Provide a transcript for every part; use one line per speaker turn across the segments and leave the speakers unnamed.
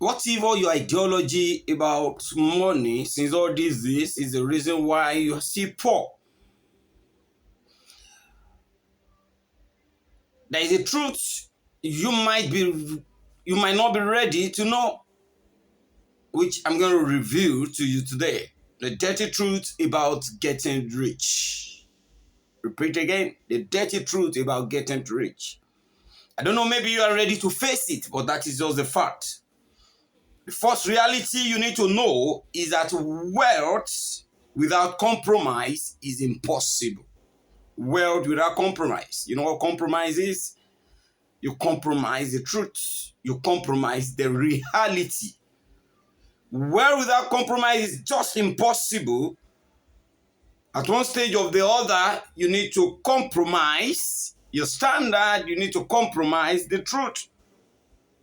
whatever your ideology about money, since all this is the reason why you are still poor. There is a truth you might not be ready to know, which I'm going to reveal to you today. The dirty truth about getting rich. Repeat again, the dirty truth about getting rich. I don't know, maybe you are ready to face it, but that is just the fact. The first reality you need to know is that wealth without compromise is impossible. Wealth without compromise. You know what compromise is? You compromise the truth. You compromise the reality. Wealth without compromise is just impossible. At one stage or the other, you need to compromise your standard. You need to compromise the truth.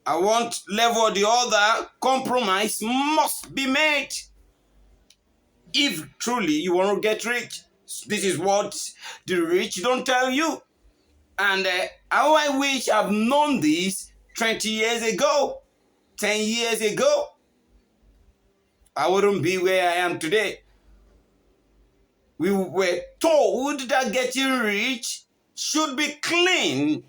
At one level or the other, compromise must be made if truly you want to get rich. This is what the rich don't tell you. And how I wish I've known this 20 years ago, 10 years ago. I wouldn't be where I am today. We were told that getting rich should be clean.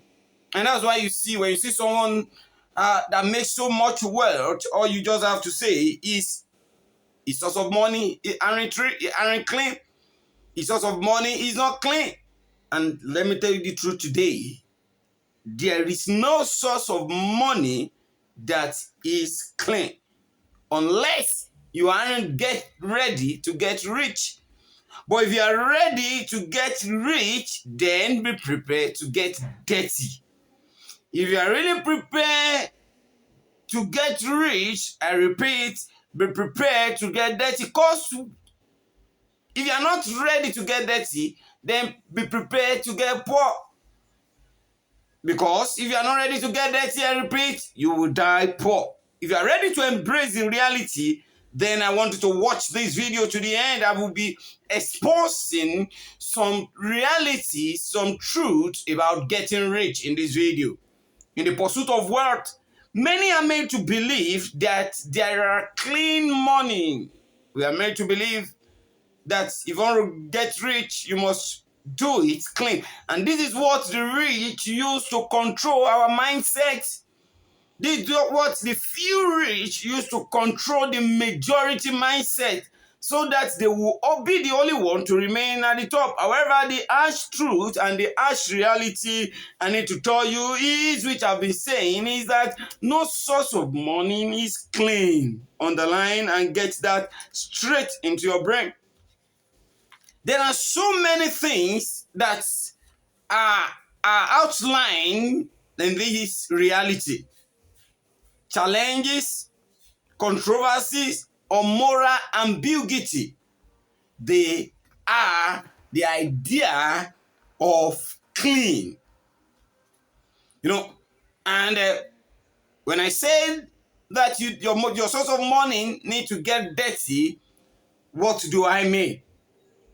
And that's why you see, when you see someone that makes so much wealth, all you just have to say is, his source of money aren't clean. His source of money is not clean. And let me tell you the truth today. There is no source of money that is clean unless you aren't ready to get rich. But if you are ready to get rich, then be prepared to get dirty. If you are really prepared to get rich, I repeat, be prepared to get dirty. Because if you are not ready to get dirty, then be prepared to get poor. Because if you are not ready to get dirty, I repeat, you will die poor. If you are ready to embrace the reality, then I want you to watch this video to the end. I will be exposing some reality, some truth about getting rich in this video. In the pursuit of wealth, many are made to believe that there are clean money. We are made to believe that if you want to get rich, you must do it clean. And this is what the rich use to control our mindset. This is what the few rich use to control the majority mindset, so that they will be the only one to remain at the top. However, the harsh truth and the harsh reality I need to tell you is, which I've been saying, is that no source of money is clean. Underline and get that straight into your brain. There are so many things that are outlined in this reality. Challenges, controversies, or moral ambiguity. They are the idea of clean. And when I said that your source of money need to get dirty, what do I mean?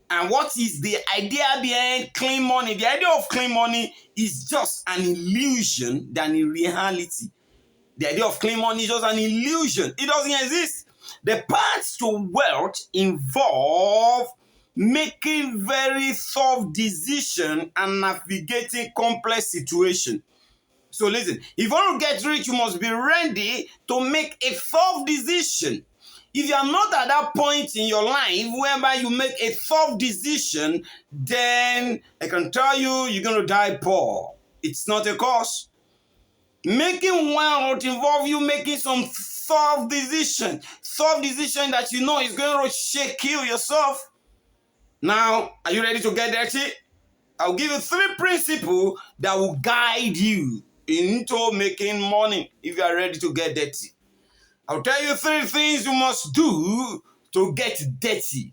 And what is the idea behind clean money? The idea of clean money is just an illusion than a reality. The idea of clean money is just an illusion. It doesn't exist. The paths to wealth involve making very tough decisions and navigating complex situations. So listen, if you want to get rich, you must be ready to make a tough decision. If you are not at that point in your life whereby you make a tough decision, then I can tell you, you're going to die poor. It's not a cause. Making wealth involves you making some tough decision that you know is going to shake you yourself. Now, are you ready to get dirty? I'll give you 3 principles that will guide you into making money if you are ready to get dirty. I'll tell you 3 things you must do to get dirty.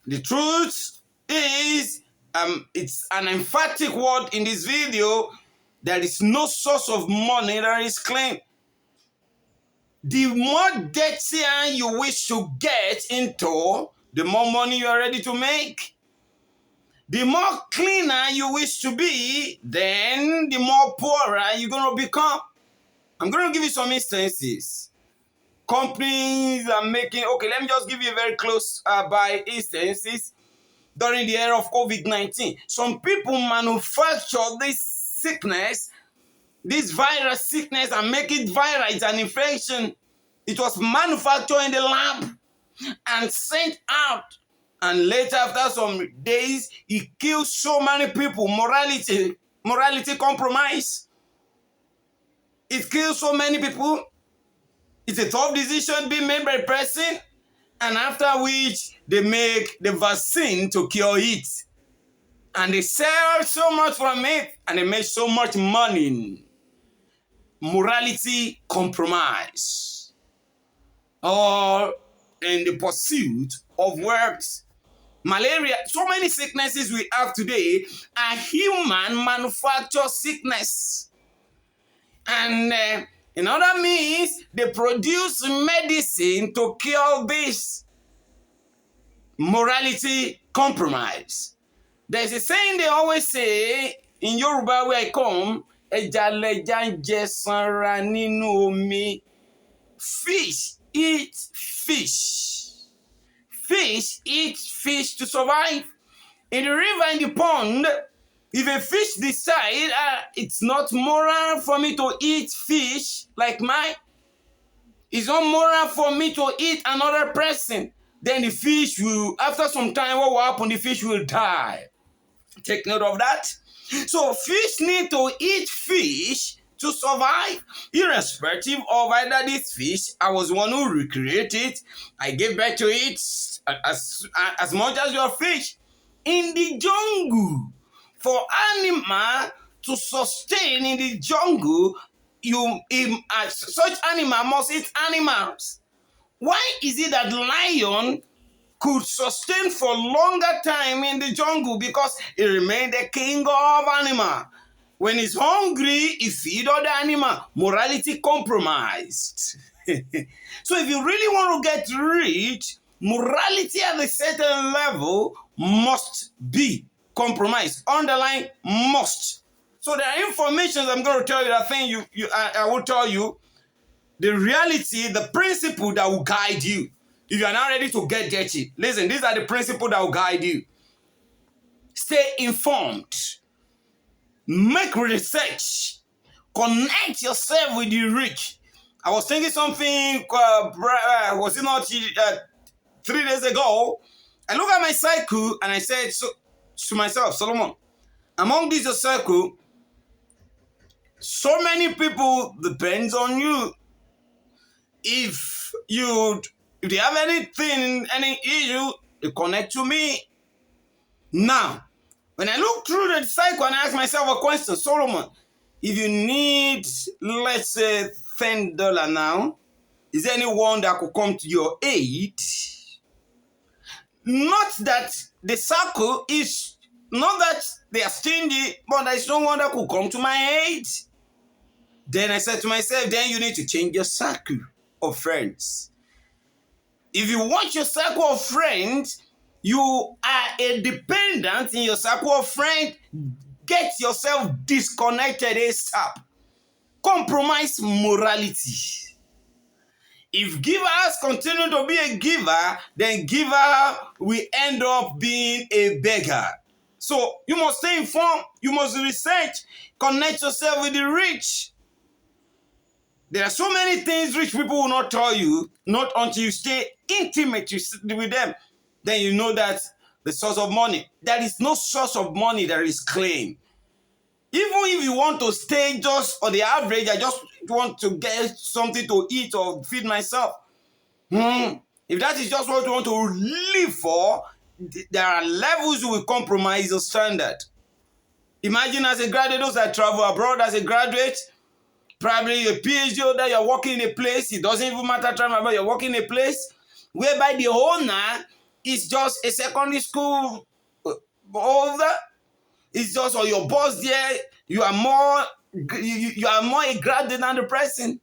The truth is, it's an emphatic word in this video. There is no source of money that is clean. The more dirtier you wish to get into, the more money you are ready to make. The more cleaner you wish to be, then the more poorer you're going to become. I'm going to give you some instances. Companies are making, okay, let me just give you a very close by instances. During the era of COVID-19, some people manufacture this sickness, this virus sickness, and make it viral. It's an infection. It was manufactured in the lab and sent out. And later, after some days, it killed so many people. Morality compromise. It kills so many people. It's a tough decision being made by a person. And after which, they make the vaccine to cure it. And they sell so much from it. And they make so much money. Morality compromise. Or in the pursuit of works. Malaria, so many sicknesses we have today are human manufactured sickness. And in other means, they produce medicine to cure this. Morality compromise. There's a saying they always say in Yoruba where I come, Ejaleja sanra ninu omi. Fish eat fish. Fish eat fish to survive. In the river, in the pond, if a fish decide it's not moral for me to eat fish like mine, it's not moral for me to eat another person, then the fish will, after some time, what will happen? The fish will die. Take note of that. So fish need to eat fish to survive, irrespective of either this fish, I was the one who recreated it, I gave birth to it, as much as your fish. In the jungle, for animal to sustain in the jungle, such animal must eat animals. Why is it that lion could sustain for longer time in the jungle? Because he remained the king of animal. When he's hungry, he feed other animal. Morality compromised. So if you really want to get rich, morality at a certain level must be compromised. Underline must. So there are informations I'm going to tell you. I think I will tell you the reality, the principle that will guide you. If you are not ready to get dirty, listen, these are the principles that will guide you. Stay informed. Make research. Connect yourself with the rich. I was thinking something, was it not 3 days ago? I look at my cycle and I said to myself, Solomon, among these circle, so many people depends on you. If they have anything, any issue, they connect to me. Now, when I look through the cycle and I ask myself a question, Solomon, if you need, let's say, $10 now, is there anyone that could come to your aid? Not that the circle is, not that they are stingy, but there is no one that could come to my aid. Then I said to myself, then you need to change your circle of friends. If you want your circle of friends, you are a dependent in your circle of friends, get yourself disconnected ASAP. Compromise morality. If givers continue to be a giver, then giver will end up being a beggar. So you must stay informed, you must research, connect yourself with the rich. There are so many things rich people will not tell you, not until you stay intimate with them. Then you know that the source of money. There is no source of money that is claimed. Even if you want to stay just on the average, I just want to get something to eat or feed myself. If that is just what you want to live for, there are levels you will compromise your standard. Imagine as a graduate, those that travel abroad as a graduate, probably a PhD holder, you're working in a place, it doesn't even matter traveling abroad, you're working in a place whereby the owner is just a secondary school holder. It's just, or your boss there, you are more a graduate than the person.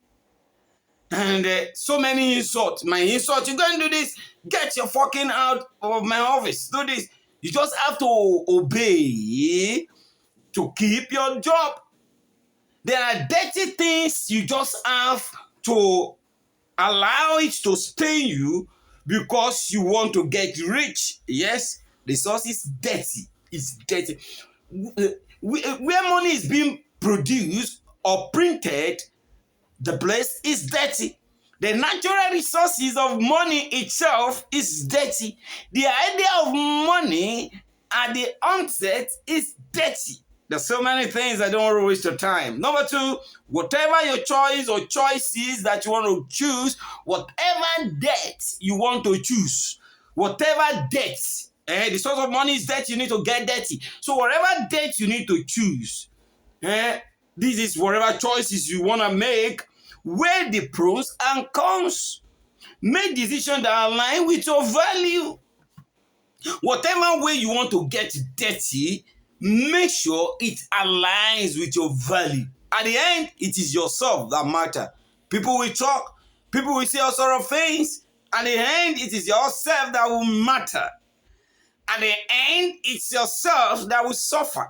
And so many insults. My insult, you go and do this, get your fucking out of my office, do this. You just have to obey to keep your job. There are dirty things you just have to allow it to stain you because you want to get rich. Yes, the source is dirty. It's dirty. Where money is being produced or printed, the place is dirty. The natural resources of money itself is dirty. The idea of money at the onset is dirty. There's so many things I don't want to waste your time. Number two, whatever your choice or choices that you want to choose, whatever debt you want to choose, whatever debt, the source of money is debt, you need to get dirty. So whatever debt you need to choose, this is whatever choices you want to make, weigh the pros and cons. Make decisions that align with your value. Whatever way you want to get dirty, make sure it aligns with your value. At the end, it is yourself that matters. People will talk, people will say all sort of things. At the end, it is yourself that will matter. At the end, it's yourself that will suffer.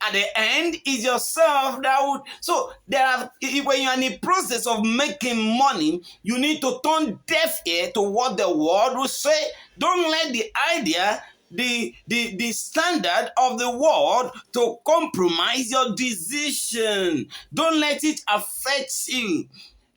At the end, it's yourself that would. So when you're in the process of making money, you need to turn deaf ear to what the world will say. Don't let the idea, the standard of the world to compromise your decision. Don't let it affect you.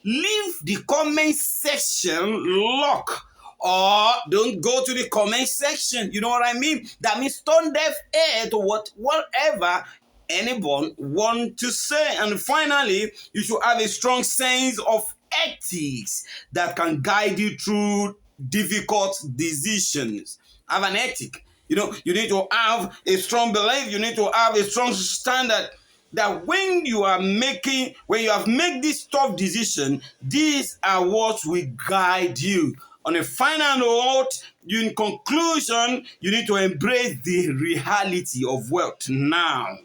Leave the comment section locked. Or don't go to the comment section. You know what I mean? That means turn deaf ear to whatever anyone want to say. And finally, you should have a strong sense of ethics that can guide you through difficult decisions. Have an ethic. You know, you need to have a strong belief. You need to have a strong standard that when you have made this tough decision, these are what will guide you. On a final note, in conclusion, you need to embrace the reality of wealth now.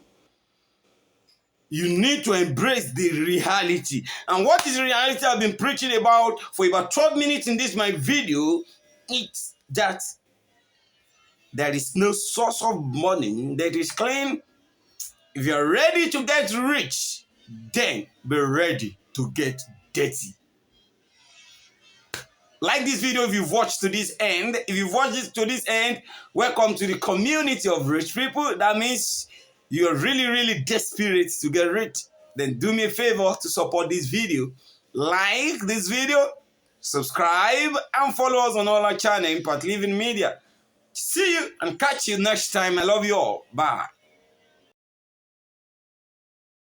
You need to embrace the reality. And what is the reality I've been preaching about for about 12 minutes in this my video? It's that there is no source of money that is clean. If you're ready to get rich, then be ready to get dirty. Like this video if you've watched to this end. If you've watched this to this end, welcome to the community of rich people. That means you're really, really desperate to get rich. Then do me a favor to support this video. Like this video, subscribe, and follow us on all our channel, Impact Living Media. See you and catch you next time. I love you all. Bye.